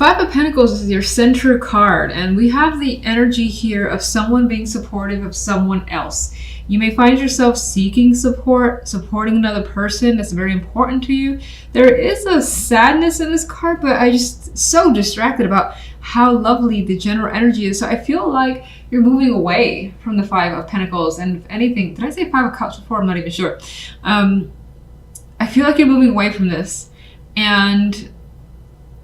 Five of Pentacles is your center card, and we have the energy here of someone being supportive of someone else. You may find yourself seeking support, supporting another person that's very important to you. There is a sadness in this card, but I just so distracted about how lovely the general energy is. So I feel like you're moving away from the Five of Pentacles. And if anything, did I say Five of Cups before? I'm not even sure. I feel like you're moving away from this. And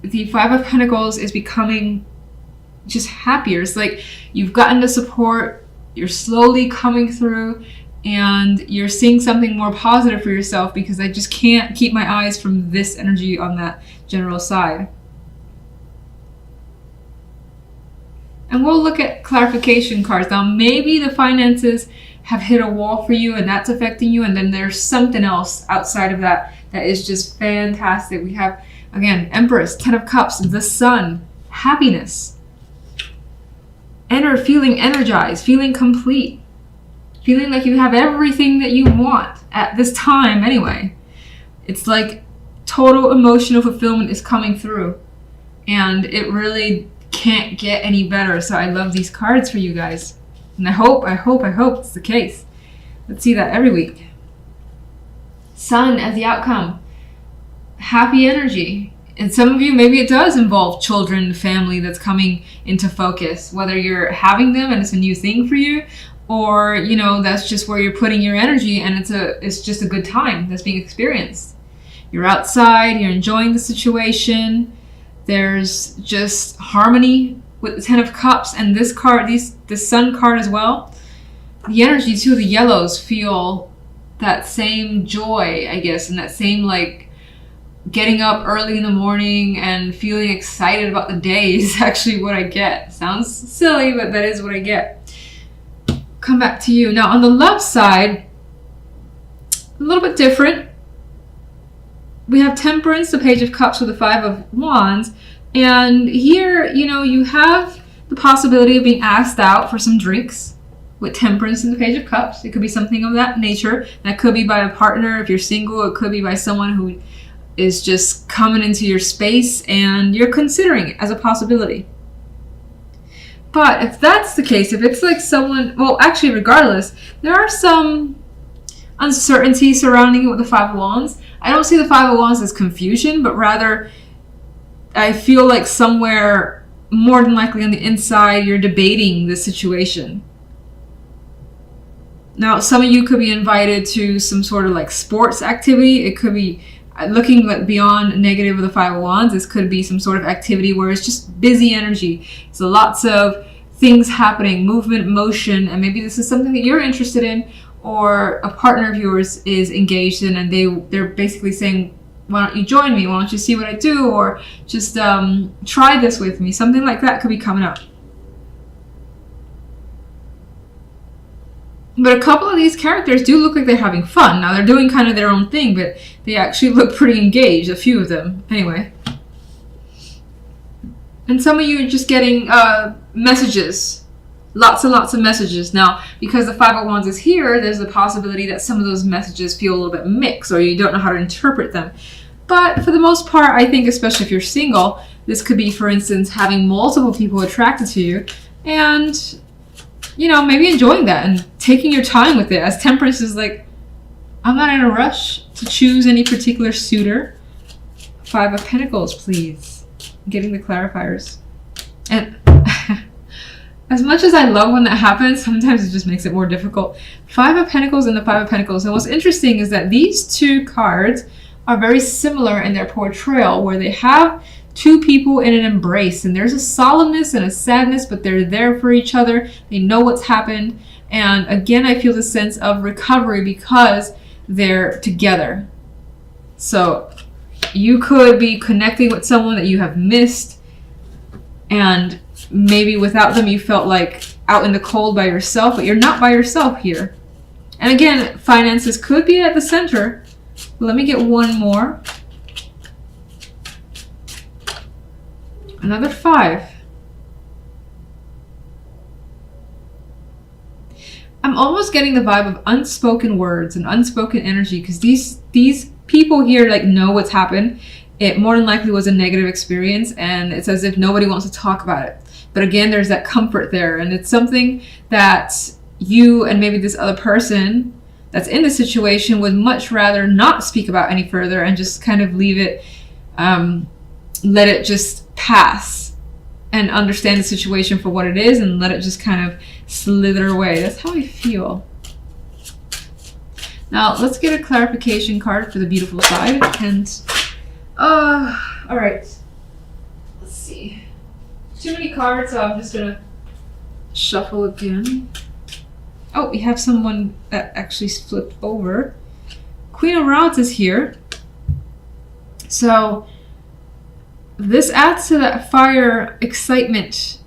the Five of Pentacles is becoming just happier. It's like you've gotten the support, you're slowly coming through, and you're seeing something more positive for yourself, because I just can't keep my eyes from this energy on that general side. And we'll look at clarification cards. Now, maybe the finances have hit a wall for you and that's affecting you, and then there's something else outside of that that is just fantastic. We have, again, Empress, Ten of Cups, the Sun, happiness. Feeling energized, feeling complete, feeling like you have everything that you want at this time anyway. It's like total emotional fulfillment is coming through, and it really can't get any better. So I love these cards for you guys, and I hope it's the case. Let's see that every week. Sun as the outcome, happy energy. And some of you, maybe it does involve children, family that's coming into focus, whether you're having them and it's a new thing for you, or, you know, that's just where you're putting your energy and it's just a good time that's being experienced. You're outside, you're enjoying the situation. There's just harmony with the Ten of Cups, and this card, the Sun card as well. The energy too, the yellows feel that same joy, I guess, and that same like getting up early in the morning and feeling excited about the day is actually what I get. Sounds silly, but that is what I get. Come back to you. Now on the left side, a little bit different. We have Temperance, the Page of Cups with the Five of Wands. And here, you know, you have the possibility of being asked out for some drinks with Temperance and the Page of Cups. It could be something of that nature. That could be by a partner if you're single. It could be by someone who is just coming into your space and you're considering it as a possibility. But if that's the case, if it's like someone, well, actually, regardless, there are some uncertainty surrounding it with the Five of Wands. I don't see the Five of Wands as confusion, but rather I feel like somewhere more than likely on the inside, you're debating the situation. Now, some of you could be invited to some sort of like sports activity. It could be looking beyond negative of the Five of Wands. This could be some sort of activity where it's just busy energy. So lots of things happening, movement, motion, and maybe this is something that you're interested in, or a partner of yours is engaged in, and they're basically saying, why don't you join me? Why don't you see what I do? Or just try this with me. Something like that could be coming up. But a couple of these characters do look like they're having fun. Now, they're doing kind of their own thing, but they actually look pretty engaged, a few of them. Anyway. And some of you are just getting messages. Lots and lots of messages. Now, because the Five of Wands is here, there's the possibility that some of those messages feel a little bit mixed, or you don't know how to interpret them. But for the most part, I think, especially if you're single, this could be, for instance, having multiple people attracted to you, and, you know, maybe enjoying that and taking your time with it. As Temperance is like, I'm not in a rush to choose any particular suitor. Five of Pentacles, please. Getting the clarifiers. And as much as I love when that happens, sometimes it just makes it more difficult. Five of Pentacles and the Five of Pentacles. And what's interesting is that these two cards are very similar in their portrayal, where they have two people in an embrace, and there's a solemnness and a sadness, but they're there for each other. They know what's happened. And again, I feel the sense of recovery because they're together. So you could be connecting with someone that you have missed, and maybe without them you felt like out in the cold by yourself, but you're not by yourself here. And again, finances could be at the center. Let me get one more. Another five. I'm almost getting the vibe of unspoken words and unspoken energy, because these people here like know what's happened, it more than likely was a negative experience, and it's as if nobody wants to talk about it. But again, there's that comfort there, and it's something that you and maybe this other person that's in the situation would much rather not speak about any further and just kind of leave it, let it just pass and understand the situation for what it is and let it just kind of slither away. That's how I feel. Now, let's get a clarification card for the beautiful side. And, all right. Let's see. Too many cards, so I'm just going to shuffle again. Oh, we have someone that actually flipped over. Queen of Rods is here. So this adds to that fire, excitement,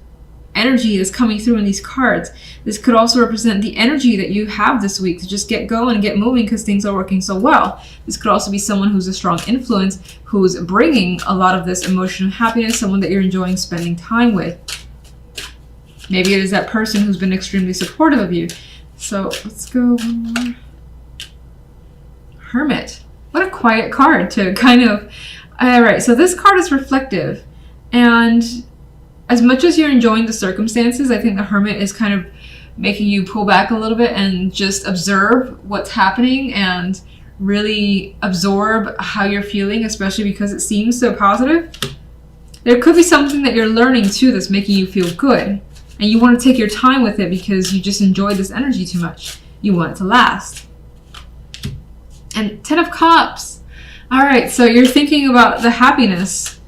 energy that's coming through in these cards. This could also represent the energy that you have this week to just get going and get moving because things are working so well. This could also be someone who's a strong influence, who's bringing a lot of this emotional happiness, someone that you're enjoying spending time with. Maybe it is that person who's been extremely supportive of you. So let's go one more. Hermit. What a quiet card to kind of... Alright, so this card is reflective. And as much as you're enjoying the circumstances, I think the Hermit is kind of making you pull back a little bit and just observe what's happening and really absorb how you're feeling, especially because it seems so positive. There could be something that you're learning too that's making you feel good. And you want to take your time with it because you just enjoy this energy too much. You want it to last. And 10 of Cups. Alright, so you're thinking about the happiness.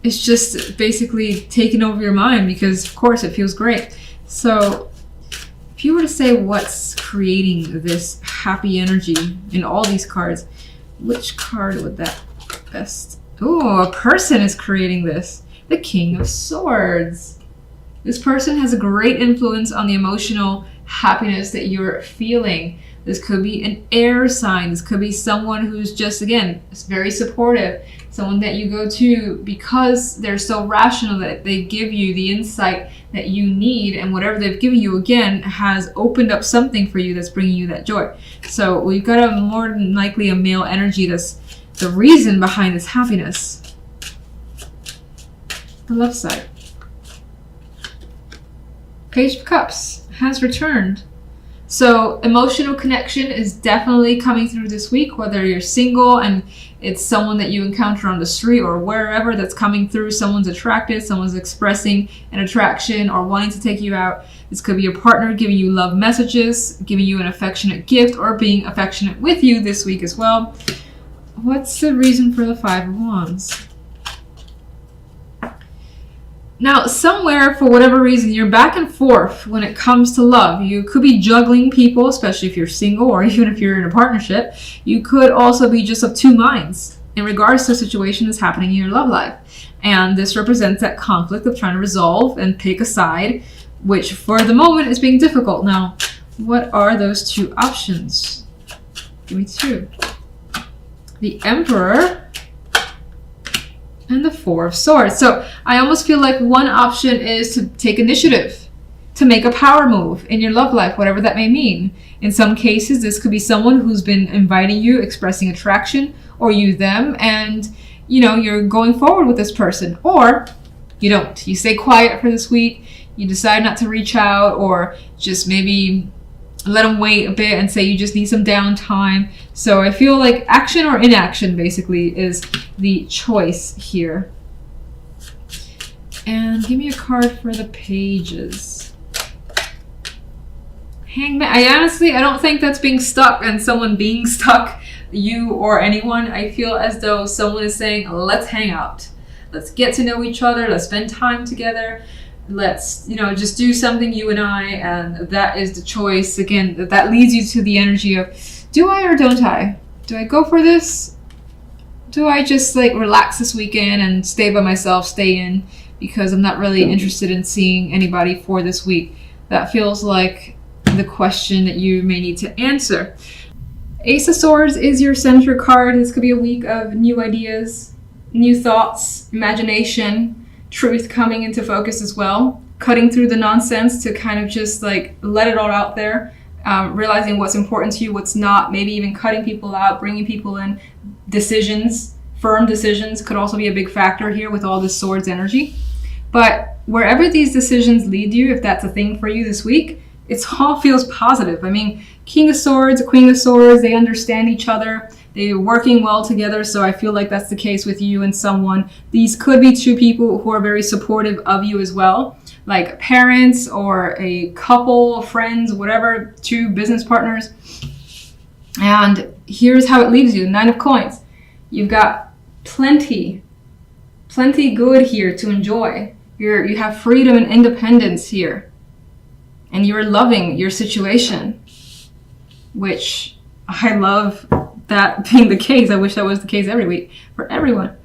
It's just basically taking over your mind because, of course, it feels great. So if you were to say what's creating this happy energy in all these cards, which card would that best? Oh, a person is creating this. The King of Swords. This person has a great influence on the emotional happiness that you're feeling. This could be an air sign. This could be someone who's just, again, very supportive. Someone that you go to because they're so rational that they give you the insight that you need, and whatever they've given you, again, has opened up something for you that's bringing you that joy. So we've got a more than likely a male energy that's the reason behind this happiness. The love side. Page of Cups has returned. So emotional connection is definitely coming through this week, whether you're single and it's someone that you encounter on the street or wherever that's coming through. Someone's attracted, someone's expressing an attraction or wanting to take you out. This could be your partner giving you love messages, giving you an affectionate gift, or being affectionate with you this week as well. What's the reason for the Five of Wands? Now, somewhere, for whatever reason, you're back and forth when it comes to love. You could be juggling people, especially if you're single or even if you're in a partnership. You could also be just of two minds in regards to a situation that's happening in your love life. And this represents that conflict of trying to resolve and pick a side, which for the moment is being difficult. Now, what are those two options? Give me two. The Emperor and the Four of Swords. So I almost feel like one option is to take initiative, to make a power move in your love life, whatever that may mean. In some cases, this could be someone who's been inviting you, expressing attraction, or you them, and you're going forward with this person. Or you don't. You stay quiet for this week. You decide not to reach out, or just maybe let them wait a bit and say you just need some downtime. So I feel like action or inaction basically is the choice here. And give me a card for the Pages. Hangman. I don't think that's being stuck and someone being stuck, you or anyone. I feel as though someone is saying, let's hang out. Let's get to know each other. Let's spend time together. Let's, just do something, you and I, and that is the choice. Again, that leads you to the energy of, do I or don't I? Do I go for this? Do I just relax this weekend and stay by myself, stay in, because I'm not really interested in seeing anybody for this week? That feels like the question that you may need to answer. Ace of Swords is your center card. This could be a week of new ideas, new thoughts, imagination, truth coming into focus as well, cutting through the nonsense to kind of just let it all out there realizing what's important to you, what's not, maybe even cutting people out, bringing people in. Decisions, firm decisions could also be a big factor here with all this swords energy. But wherever these decisions lead you, if that's a thing for you this week, it all feels positive. I mean, King of Swords, Queen of Swords, they understand each other. They're working well together, so I feel like that's the case with you and someone. These could be two people who are very supportive of you as well, like parents or a couple, friends, whatever, two business partners. And here's how it leaves you. 9 of Coins. You've got plenty good here to enjoy. You have freedom and independence here. And you're loving your situation, which I love that being the case. I wish that was the case every week for everyone.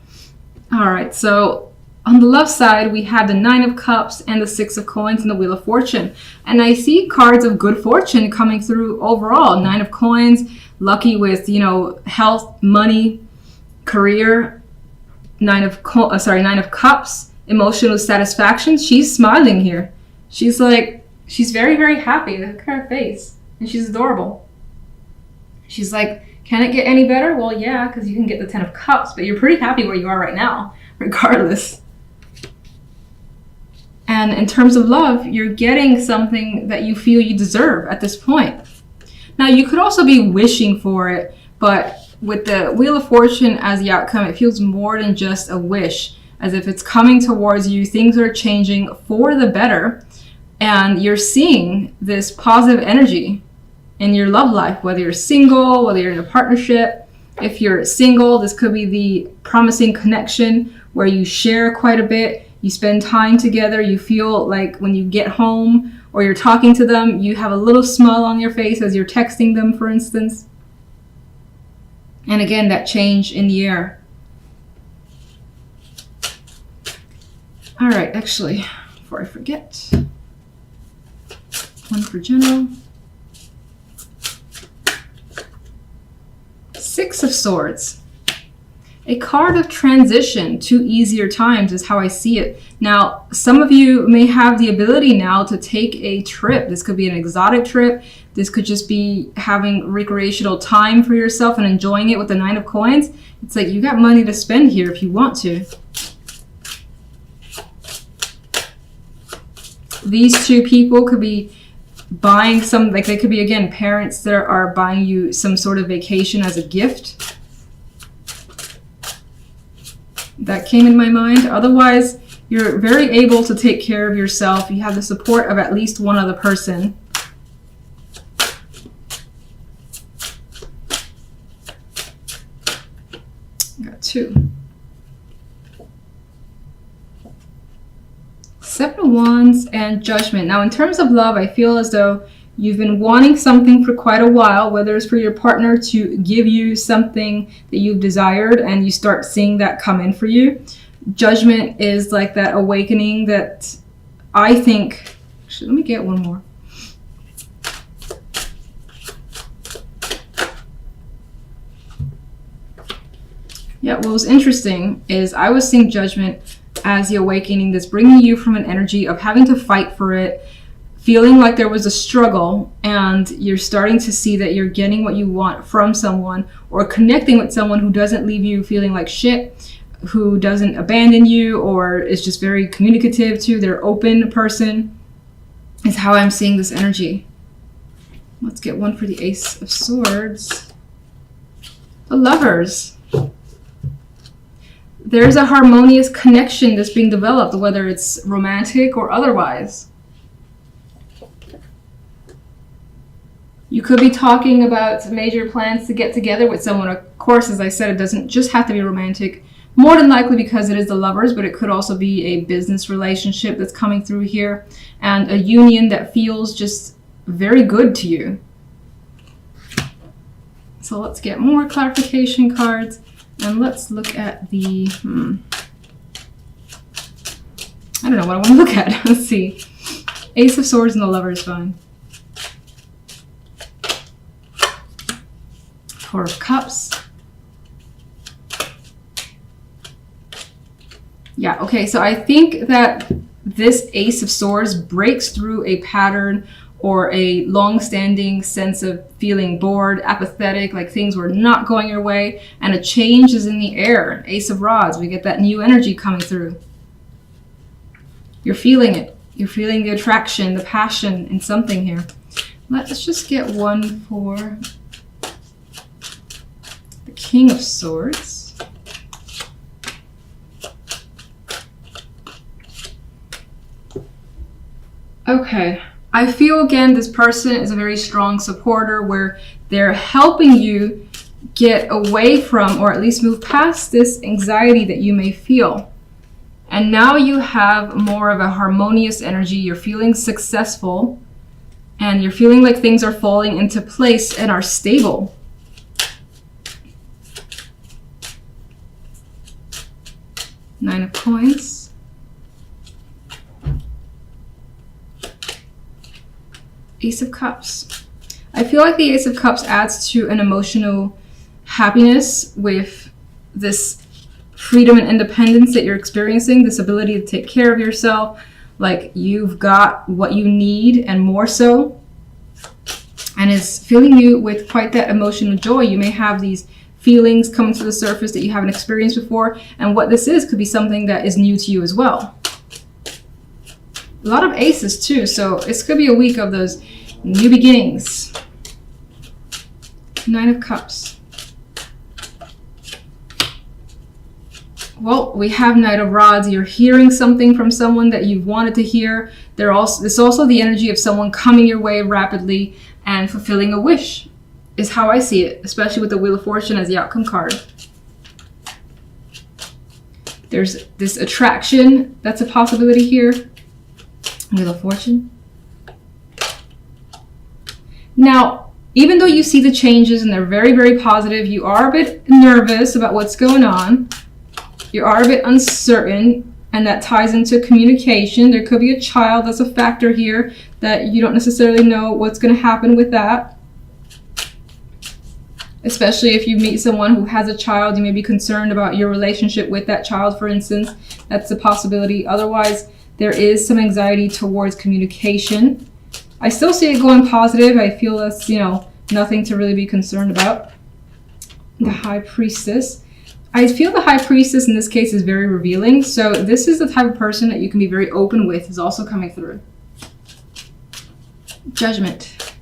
All right, so on the left side, we have the 9 of Cups and the 6 of Coins and the Wheel of Fortune. And I see cards of good fortune coming through overall. 9 of Coins, lucky with, health, money, career. 9 of Cups, emotional satisfaction. She's smiling here. She's very, very happy. Look at her face. And she's adorable. She's like, can it get any better? Well, yeah, because you can get the 10 of Cups, but you're pretty happy where you are right now, regardless. And in terms of love, you're getting something that you feel you deserve at this point. Now, you could also be wishing for it, but with the Wheel of Fortune as the outcome, it feels more than just a wish, as if it's coming towards you. Things are changing for the better, and you're seeing this positive energy in your love life, whether you're single, whether you're in a partnership. If you're single, this could be the promising connection where you share quite a bit, you spend time together, you feel like when you get home or you're talking to them, you have a little smile on your face as you're texting them, for instance. And again, that change in the air. All right, actually, before I forget, one for general. 6 of Swords. A card of transition to easier times is how I see it. Now, some of you may have the ability now to take a trip. This could be an exotic trip. This could just be having recreational time for yourself and enjoying it with the 9 of Coins. It's like you got money to spend here if you want to. These two people could be buying some, like they could be, again, parents that are buying you some sort of vacation as a gift. That came in my mind. Otherwise, you're very able to take care of yourself. You have the support of at least one other person. Got 2. 7 of Wands and Judgment. Now, in terms of love, I feel as though you've been wanting something for quite a while, whether it's for your partner to give you something that you've desired and you start seeing that come in for you. Judgment is like that awakening that I think... Actually, let me get one more. Yeah, what was interesting is I was seeing Judgment as the awakening that's bringing you from an energy of having to fight for it, feeling like there was a struggle, and you're starting to see that you're getting what you want from someone, or connecting with someone who doesn't leave you feeling like shit, who doesn't abandon you, or is just very communicative to their open person, is how I'm seeing this energy. Let's get one for the Ace of Swords. The Lovers. There's a harmonious connection that's being developed, whether it's romantic or otherwise. You could be talking about major plans to get together with someone. Of course, as I said, it doesn't just have to be romantic. More than likely because it is the Lovers, but it could also be a business relationship that's coming through here, and a union that feels just very good to you. So let's get more clarification cards. And let's look at the, I don't know what I want to look at. Let's see. Ace of Swords and the Lovers, fine. 4 of Cups. Yeah, okay, so I think that this Ace of Swords breaks through a pattern or a long-standing sense of feeling bored, apathetic, like things were not going your way, and a change is in the air. Ace of Rods, we get that new energy coming through. You're feeling it. You're feeling the attraction, the passion in something here. Let's just get one for the King of Swords. Okay. I feel, again, this person is a very strong supporter where they're helping you get away from, or at least move past, this anxiety that you may feel. And now you have more of a harmonious energy. You're feeling successful, and you're feeling like things are falling into place and are stable. Nine of Coins. Ace of Cups. I feel like the Ace of Cups adds to an emotional happiness with this freedom and independence that you're experiencing, this ability to take care of yourself, like you've got what you need and more so, and is filling you with quite that emotional joy. You may have these feelings coming to the surface that you haven't experienced before, and what this is could be something that is new to you as well. A lot of aces too, so this could be a week of those new beginnings. Nine of Cups. Well, we have Knight of Rods. You're hearing something from someone that you've wanted to hear. There's also the energy of someone coming your way rapidly and fulfilling a wish, is how I see it, especially with the Wheel of Fortune as the outcome card. There's this attraction that's a possibility here. Wheel of Fortune. Now, even though you see the changes and they're very, very positive, you are a bit nervous about what's going on. You are a bit uncertain, and that ties into communication. There could be a child that's a factor here that you don't necessarily know what's going to happen with that. Especially if you meet someone who has a child, you may be concerned about your relationship with that child, for instance. That's a possibility. Otherwise, there is some anxiety towards communication. I still see it going positive. I feel that's, nothing to really be concerned about. The High Priestess. I feel the High Priestess in this case is very revealing. So this is the type of person that you can be very open with, is also coming through. Judgment.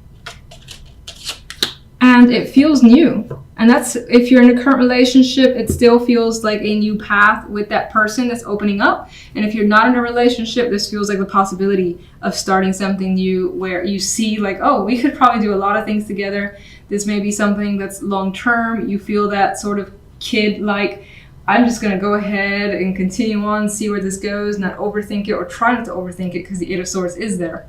And it feels new. And that's, if you're in a current relationship, it still feels like a new path with that person that's opening up. And if you're not in a relationship, this feels like the possibility of starting something new where you see like, oh, we could probably do a lot of things together. This may be something that's long term. You feel that sort of kid like, I'm just going to go ahead and continue on, see where this goes, not overthink it, or try not to overthink it, because the Eight of Swords is there.